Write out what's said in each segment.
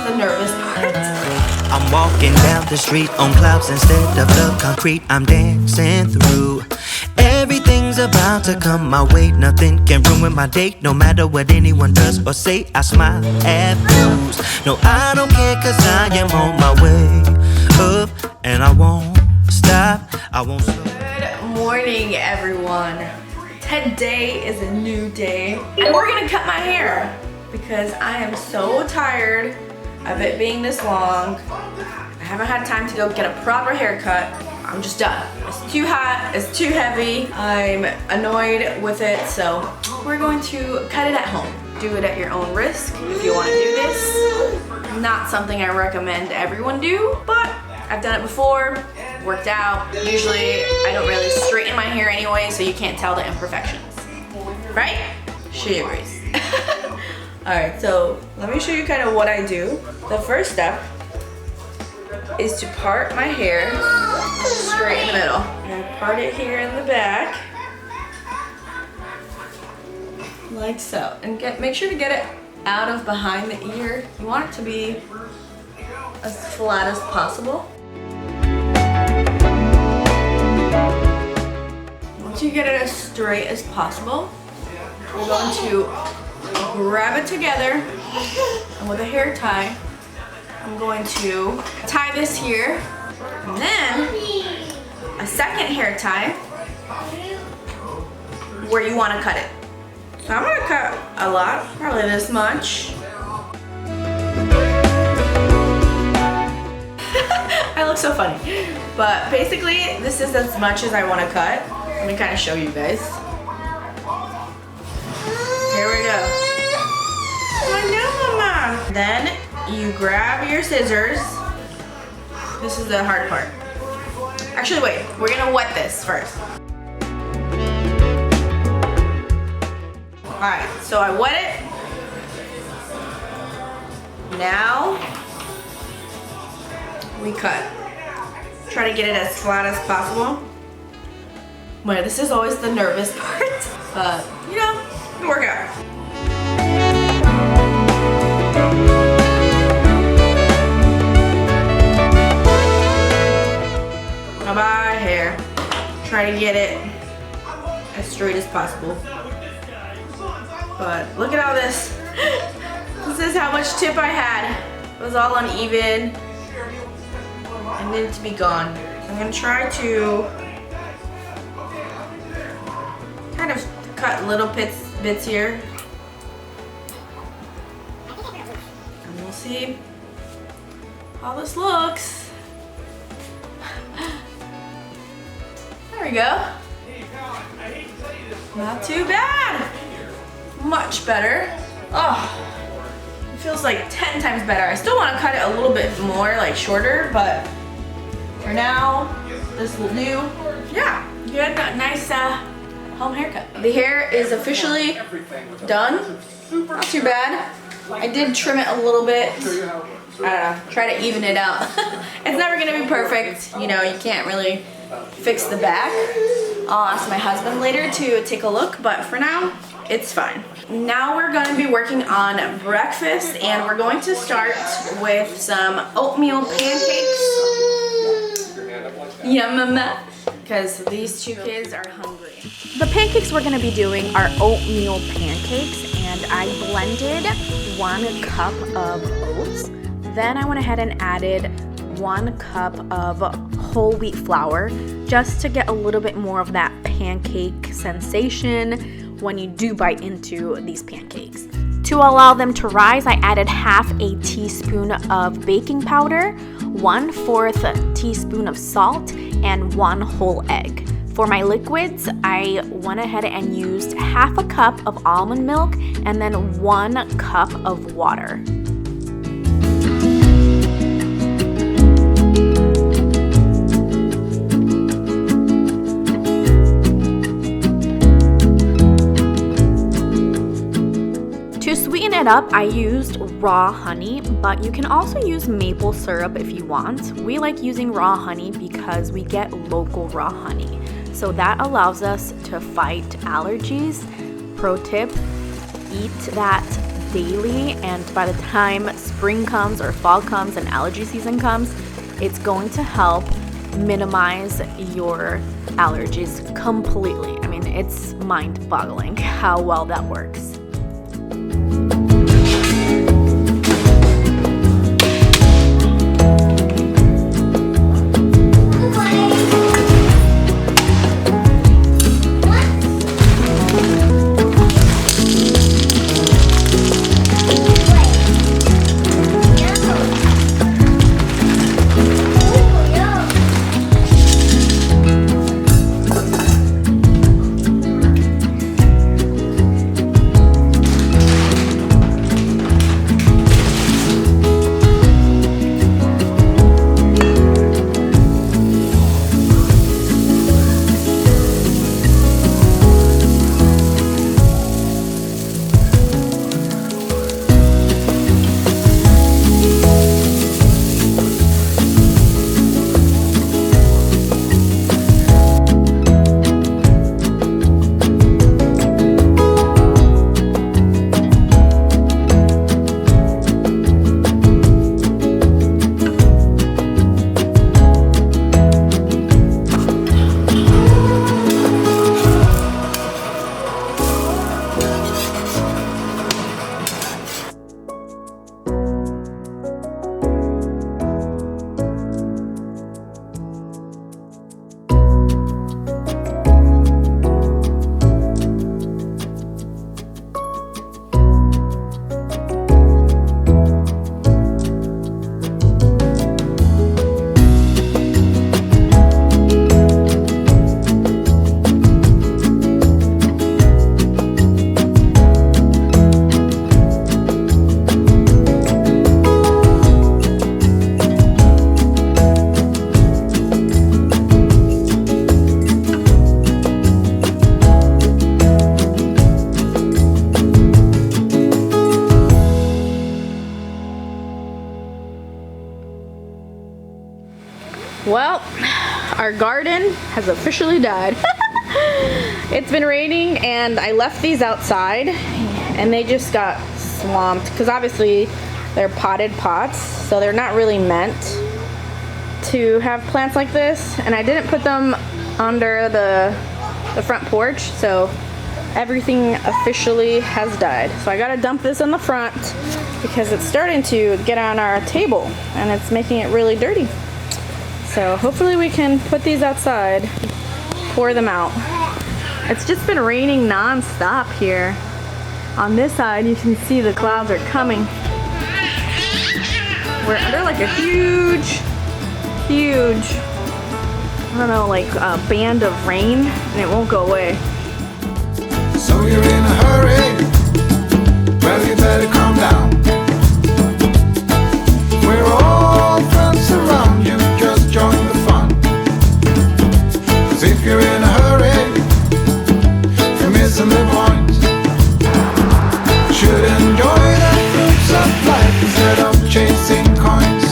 the nervous part. I'm walking down the street on clouds instead of the concrete. I'm dancing through. Everything's about to come my way. Nothing can ruin my day. No matter what anyone does or say, I smile at fools. No, I don't care, cause I am on my way up, and I won't stop. I won't stop. Good morning, everyone. Today is a new day, and we're gonna cut my hair because I am so tired of it being this long. I haven't had time to go get a proper haircut. I'm just done. It's too hot, it's too heavy. I'm annoyed with it, so we're going to cut it at home. Do it at your own risk if you want to do this. Not something I recommend everyone do, but I've done it before, worked out. Usually I don't really straighten my hair anyway, so you can't tell the imperfections. Right? She agrees. Alright, so let me show you kind of what I do. The first step is to part my hair straight in the middle. And I part it here in the back, like so. And make sure to get it out of behind the ear. You want it to be as flat as possible. Once you get it as straight as possible, we're going to grab it together, and with a hair tie, I'm going to tie this here, and then a second hair tie where you want to cut it. So I'm going to cut a lot, probably this much. I look so funny. But basically, this is as much as I want to cut. Let me kind of show you guys. Here we go. I know, Mama. Then you grab your scissors. This is the hard part. Actually, wait. We're gonna wet this first. All right. So I wet it. Now we cut. Try to get it as flat as possible. Well, this is always the nervous part, but you know, it'll work out. Bye-bye hair. Try to get it as straight as possible. But look at all this. This is how much tip I had. It was all uneven. I need it to be gone. So I'm gonna try to kind of cut little bits here. And we'll see how this looks. There we go. Not too bad. Much better. Oh, it feels like 10 times better. I still want to cut it a little bit more, like shorter, but for now, this will do. Yeah, good, nice home haircut. The hair is officially done. Not too bad. I did trim it a little bit. I don't know, try to even it out. It's never gonna be perfect. You know, you can't really fix the back. I'll ask my husband later to take a look, but for now, it's fine. Now we're gonna be working on breakfast, and we're going to start with some oatmeal pancakes. Yum, mama. Because these two kids are hungry. The pancakes we're gonna be doing are oatmeal pancakes, and I blended 1 cup of oats. Then I went ahead and added 1 cup of whole wheat flour just to get a little bit more of that pancake sensation when you do bite into these pancakes. To allow them to rise, I added half a teaspoon of baking powder, 1/4 teaspoon of salt, and 1 whole egg. For my liquids, I went ahead and used half a cup of almond milk and then 1 cup of water. To sweeten it up, I used raw honey, but you can also use maple syrup if you want. We like using raw honey because we get local raw honey. So that allows us to fight allergies. Pro tip, eat that daily, and by the time spring comes or fall comes and allergy season comes, it's going to help minimize your allergies completely. I mean, it's mind-boggling how well that works. Well, our garden has officially died. It's been raining and I left these outside and they just got swamped because obviously they're potted pots, so they're not really meant to have plants like this, and I didn't put them under the front porch, so everything officially has died. So I gotta dump this in the front because it's starting to get on our table and it's making it really dirty. So hopefully we can put these outside, pour them out. It's just been raining non-stop here. On this side you can see the clouds are coming. We're under like a huge, I don't know, like a band of rain, and it won't go away. So you're in a hurry, well you better calm down. We're all friends around you, just join the fun. 'Cause if you're in a hurry, you're missing the point. You should enjoy the fruits of life instead of chasing coins.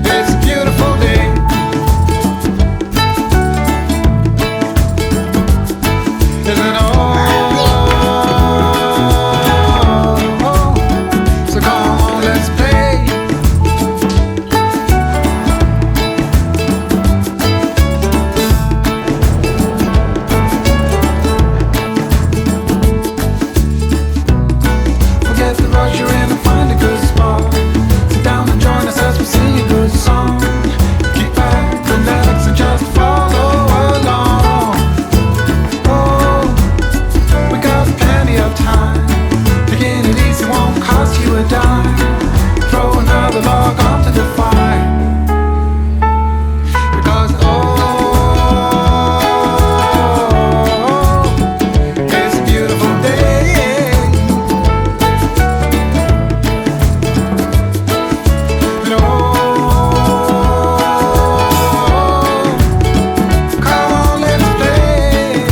Because it's a beautiful day. Isn't it all? So come on, let's play. Forget the rush, you're in and find a good spot. Sit down and join us as we sing a good song. Keep back, relax, and just follow along. Oh, we got plenty of time. Taking it easy won't cost you a dime. Throw another log onto the fire. Because it's a beautiful day. And come on, let's play.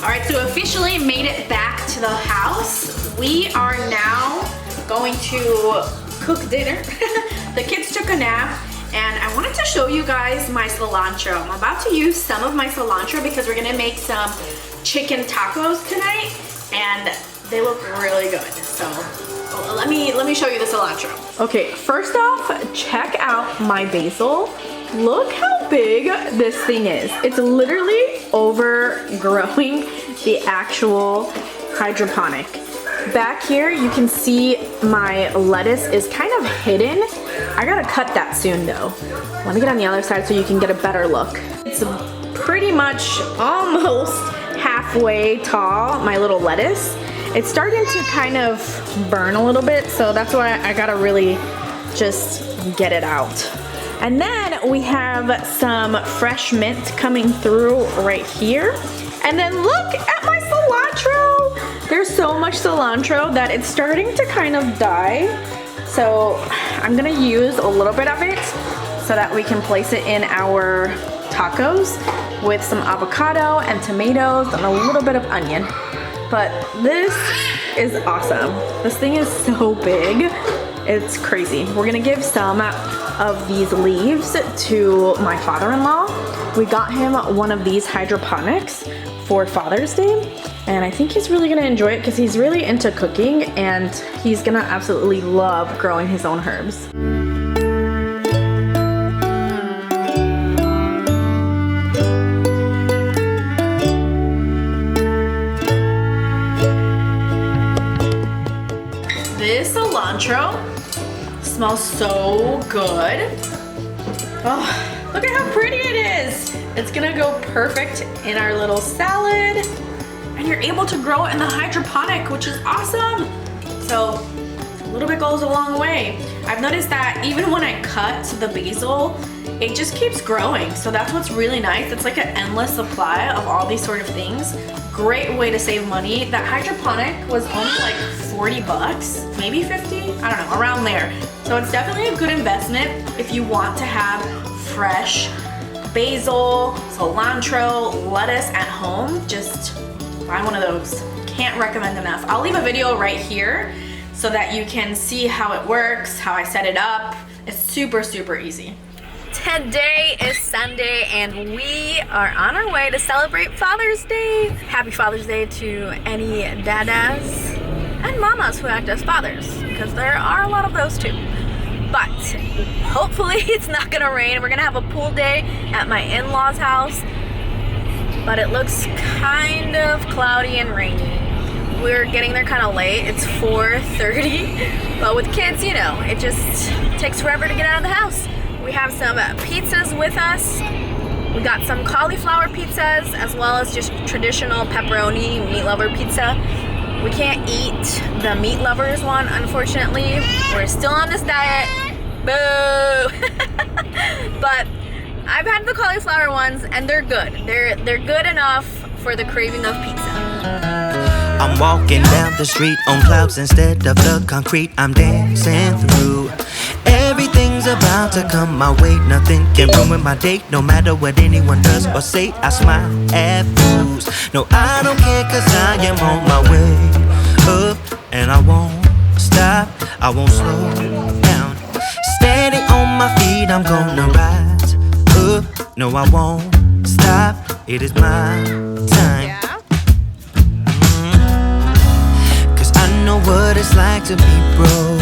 Alright, so officially made it back to the house. We are now going to cook dinner. The kids took a nap And I wanted to show you guys my cilantro. I'm about to use some of my cilantro because we're gonna make some chicken tacos tonight, and they look really good. So let me show you the cilantro. Okay, first off, check out my basil. Look how big this thing is. It's literally overgrowing the actual hydroponic. Back here, you can see my lettuce is kind of hidden. I gotta cut that soon though. Let me get on the other side so you can get a better look. It's pretty much almost halfway tall, my little lettuce. It's starting to kind of burn a little bit, so that's why I gotta really just get it out. And then we have some fresh mint coming through right here. And then look at my cilantro. There's so much cilantro that it's starting to kind of die. So I'm gonna use a little bit of it so that we can place it in our tacos with some avocado and tomatoes and a little bit of onion. But this is awesome. This thing is so big. It's crazy. We're gonna give some of these leaves to my father-in-law. We got him one of these hydroponics for Father's Day, and I think he's really gonna enjoy it because he's really into cooking and he's gonna absolutely love growing his own herbs. This cilantro smells so good. Oh, look at how pretty it is. It's gonna go perfect in our little salad. And you're able to grow it in the hydroponic, which is awesome. So a little bit goes a long way. I've noticed that even when I cut the basil, it just keeps growing. So that's what's really nice. It's like an endless supply of all these sort of things. Great way to save money. That hydroponic was only like 40 bucks, maybe 50, I don't know, around there. So it's definitely a good investment if you want to have fresh basil, cilantro, lettuce at home. Just buy one of those. Can't recommend enough. I'll leave a video right here so that you can see how it works, how I set it up. It's super, super easy. Today is Sunday and we are on our way to celebrate Father's Day. Happy Father's Day to any dadas and mamas who act as fathers, because there are a lot of those too. But hopefully it's not gonna rain. We're gonna have a pool day at my in-laws' house, but it looks kind of cloudy and rainy. We're getting there kind of late. It's 4:30, but with kids, you know, it just takes forever to get out of the house. We have some pizzas with us. We got some cauliflower pizzas as well as just traditional pepperoni meat lover pizza. We can't eat the meat lovers one, unfortunately. We're still on this diet. Boo! But I've had the cauliflower ones and they're good. They're good enough for the craving of pizza. I'm walking down the street on clouds instead of the concrete. I'm dancing through. Everything's about to come my way. Nothing can ruin my day. No matter what anyone does or say, I smile at fools. No, I don't care, cause I am on my way up, and I won't stop, I won't slow down. Steady on my feet, I'm gonna rise up. No, I won't stop, it is my time. Cause I know what it's like to be broke.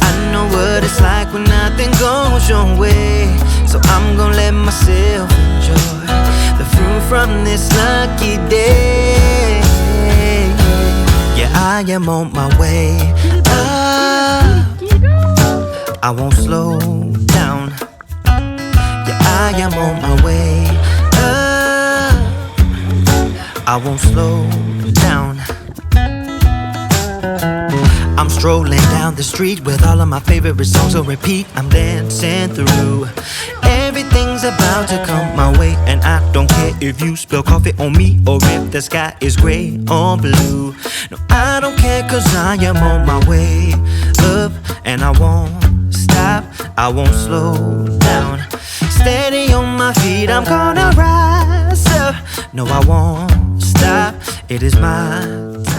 I know what it's like when nothing goes your way. So I'm gonna let myself enjoy the fruit from this lucky day. Yeah, I am on my way up. I won't slow down. Yeah, I am on my way up. I won't slow down. I'm strolling down the street with all of my favorite songs on repeat. I'm dancing through. Everything's about to come my way, and I don't care if you spill coffee on me or if the sky is gray or blue. No, I don't care, cause I am on my way up, and I won't stop, I won't slow down. Steady on my feet, I'm gonna rise up. No, I won't stop, it is my time.